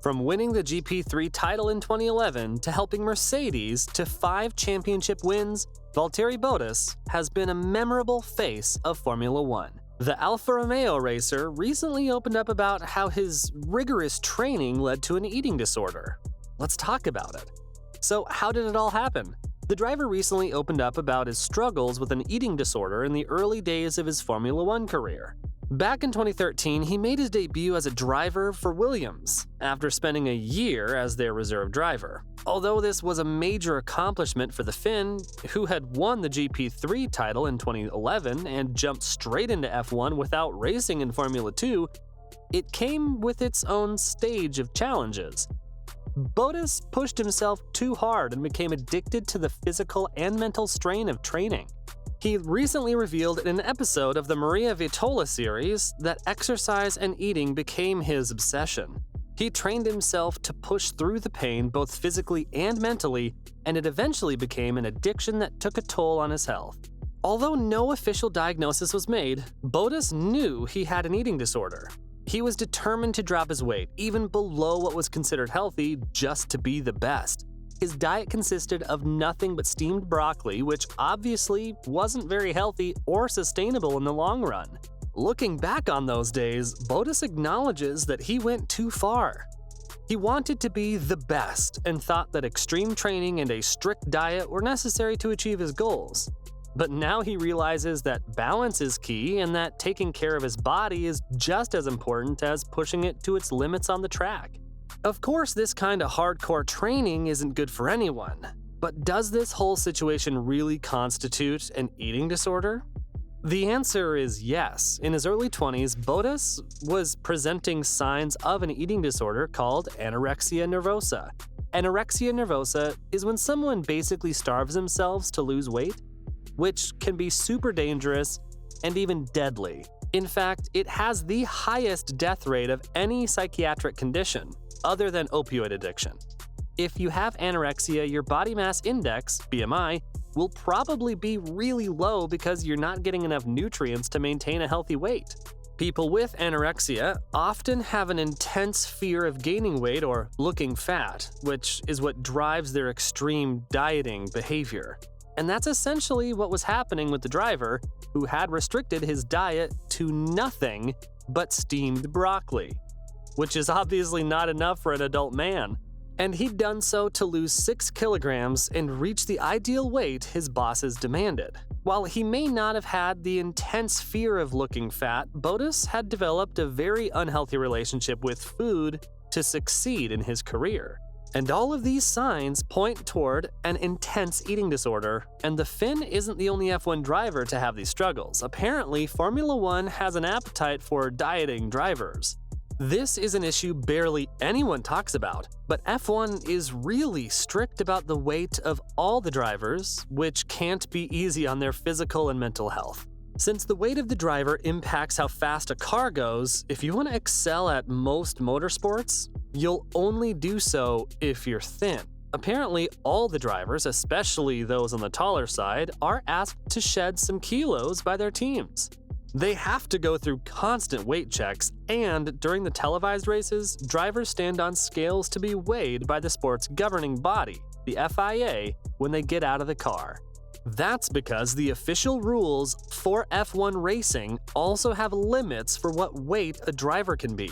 From winning the GP3 title in 2011 to helping Mercedes to 5 championship wins, Valtteri Bottas has been a memorable face of Formula One. The Alfa Romeo racer recently opened up about how his rigorous training led to an eating disorder. Let's talk about it. So, how did it all happen? The driver recently opened up about his struggles with an eating disorder in the early days of his Formula One career. Back in 2013, he made his debut as a driver for Williams, after spending a year as their reserve driver. Although this was a major accomplishment for the Finn, who had won the GP3 title in 2011 and jumped straight into F1 without racing in Formula 2, it came with its own stage of challenges. Bottas pushed himself too hard and became addicted to the physical and mental strain of training. He recently revealed in an episode of the Maria Vitola series that exercise and eating became his obsession. He trained himself to push through the pain both physically and mentally, and it eventually became an addiction that took a toll on his health. Although no official diagnosis was made, Bottas knew he had an eating disorder. He was determined to drop his weight, even below what was considered healthy, just to be the best. His diet consisted of nothing but steamed broccoli, which obviously wasn't very healthy or sustainable in the long run. Looking back on those days, Bottas acknowledges that he went too far. He wanted to be the best and thought that extreme training and a strict diet were necessary to achieve his goals. But now he realizes that balance is key and that taking care of his body is just as important as pushing it to its limits on the track. Of course, this kind of hardcore training isn't good for anyone, but does this whole situation really constitute an eating disorder? The answer is yes. In his early 20s, Bottas was presenting signs of an eating disorder called anorexia nervosa. Anorexia nervosa is when someone basically starves themselves to lose weight, which can be super dangerous and even deadly. In fact, it has the highest death rate of any psychiatric condition, other than opioid addiction. If you have anorexia, your body mass index, BMI, will probably be really low because you're not getting enough nutrients to maintain a healthy weight. People with anorexia often have an intense fear of gaining weight or looking fat, which is what drives their extreme dieting behavior. And that's essentially what was happening with the driver, who had restricted his diet to nothing but steamed broccoli, which is obviously not enough for an adult man. And he'd done so to lose 6 kilograms and reach the ideal weight his bosses demanded. While he may not have had the intense fear of looking fat, Bottas had developed a very unhealthy relationship with food to succeed in his career. And all of these signs point toward an intense eating disorder, and the Finn isn't the only F1 driver to have these struggles. Apparently, Formula One has an appetite for dieting drivers. This is an issue barely anyone talks about, but F1 is really strict about the weight of all the drivers, which can't be easy on their physical and mental health. Since the weight of the driver impacts how fast a car goes, if you want to excel at most motorsports, you'll only do so if you're thin. Apparently, all the drivers, especially those on the taller side, are asked to shed some kilos by their teams. They have to go through constant weight checks, and during the televised races, drivers stand on scales to be weighed by the sport's governing body, the FIA, when they get out of the car. That's because the official rules for F1 racing also have limits for what weight a driver can be.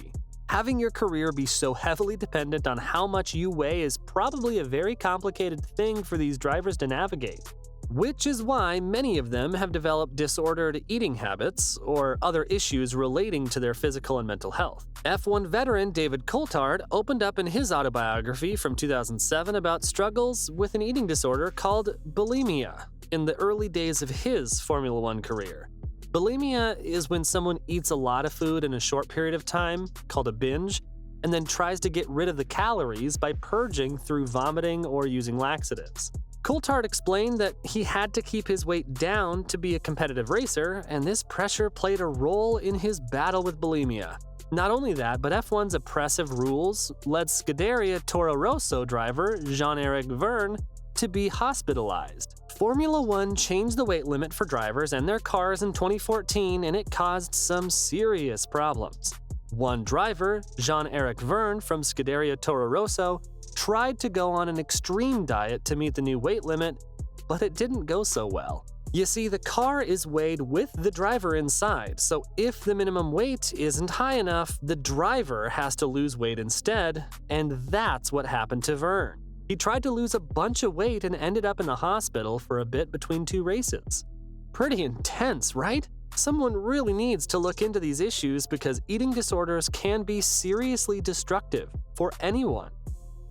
Having your career be so heavily dependent on how much you weigh is probably a very complicated thing for these drivers to navigate. Which is why many of them have developed disordered eating habits or other issues relating to their physical and mental health. F1 veteran David Coulthard opened up in his autobiography from 2007 about struggles with an eating disorder called bulimia in the early days of his Formula One career. Bulimia is when someone eats a lot of food in a short period of time, called a binge, and then tries to get rid of the calories by purging through vomiting or using laxatives. Coulthard explained that he had to keep his weight down to be a competitive racer, and this pressure played a role in his battle with bulimia. Not only that, but F1's oppressive rules led Scuderia Toro Rosso driver Jean-Eric Vergne to be hospitalized. Formula One changed the weight limit for drivers and their cars in 2014, and it caused some serious problems. One driver, Jean-Eric Verne from Scuderia Toro Rosso, tried to go on an extreme diet to meet the new weight limit, but it didn't go so well. You see, the car is weighed with the driver inside, so if the minimum weight isn't high enough, the driver has to lose weight instead, and that's what happened to Verne. He tried to lose a bunch of weight and ended up in the hospital for a bit between two races. Pretty intense, right? Someone really needs to look into these issues because eating disorders can be seriously destructive for anyone,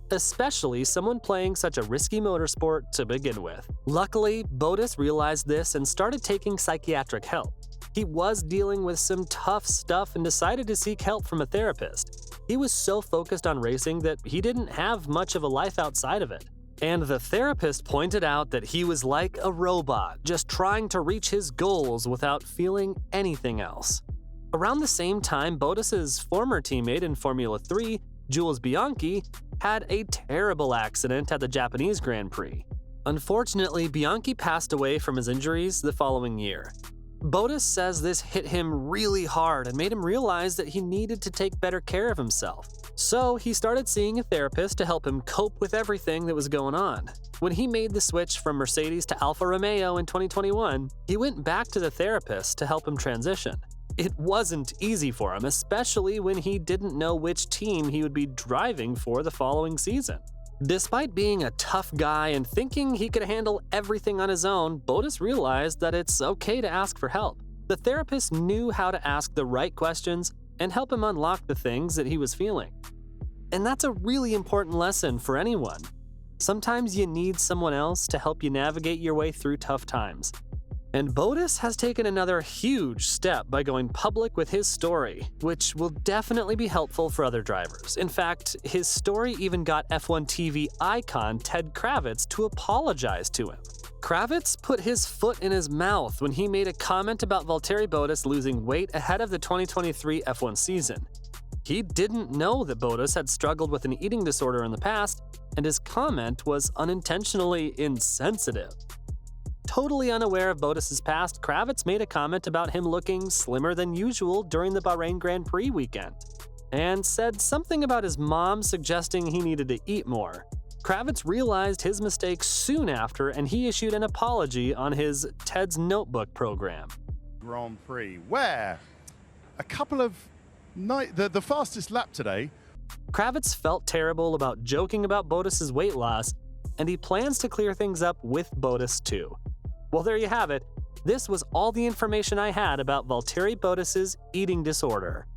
especially someone playing such a risky motorsport to begin with. Luckily, Bottas realized this and started taking psychiatric help. He was dealing with some tough stuff and decided to seek help from a therapist. He was so focused on racing that he didn't have much of a life outside of it. And the therapist pointed out that he was like a robot, just trying to reach his goals without feeling anything else. Around the same time, Bottas's former teammate in Formula 3, Jules Bianchi, had a terrible accident at the Japanese Grand Prix. Unfortunately, Bianchi passed away from his injuries the following year. Bottas says this hit him really hard and made him realize that he needed to take better care of himself. So he started seeing a therapist to help him cope with everything that was going on. When he made the switch from Mercedes to Alfa Romeo in 2021, he went back to the therapist to help him transition. It wasn't easy for him, especially when he didn't know which team he would be driving for the following season. Despite being a tough guy and thinking he could handle everything on his own, Bottas realized that it's okay to ask for help. The therapist knew how to ask the right questions and help him unlock the things that he was feeling. And that's a really important lesson for anyone. Sometimes you need someone else to help you navigate your way through tough times. And Bottas has taken another huge step by going public with his story, which will definitely be helpful for other drivers. In fact, his story even got F1 TV icon Ted Kravitz to apologize to him. Kravitz put his foot in his mouth when he made a comment about Valtteri Bottas losing weight ahead of the 2023 F1 season. He didn't know that Bottas had struggled with an eating disorder in the past, and his comment was unintentionally insensitive. Totally unaware of Bottas's past, Kravitz made a comment about him looking slimmer than usual during the Bahrain Grand Prix weekend, and said something about his mom suggesting he needed to eat more. Kravitz realized his mistake soon after, and he issued an apology on his Ted's Notebook program. Grand Prix, where a couple of the fastest lap today. Kravitz felt terrible about joking about Bottas's weight loss, and he plans to clear things up with Bottas too. Well, there you have it. This was all the information I had about Valtteri Bottas's eating disorder.